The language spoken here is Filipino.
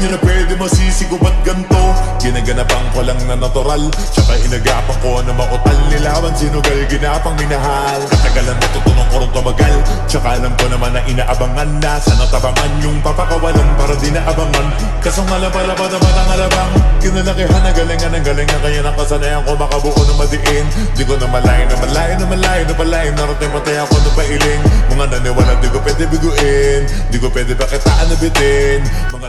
na pwede masisigo ba't ganto? Ginaganapan ko lang na natural, tsaka inagapan ko na mautal. Nilawan sinugal, ginapang minahal. Katagalan matutunong ko rin tumagal, tsaka alam ko naman na inaabangan na. Sana tabangan yung papakawalan para di naabangan. Kasong alapalapat na batang alabang, kinalakihan na galingan ng galingan. Kaya nakasanayan ko makabuo na madiin. Di ko na malayo na malayo na malayo na palayo. Narating matay ako na pailing. Mga naniwala di ko pwede biguin, di ko pwede pakitaan na bitin. Mga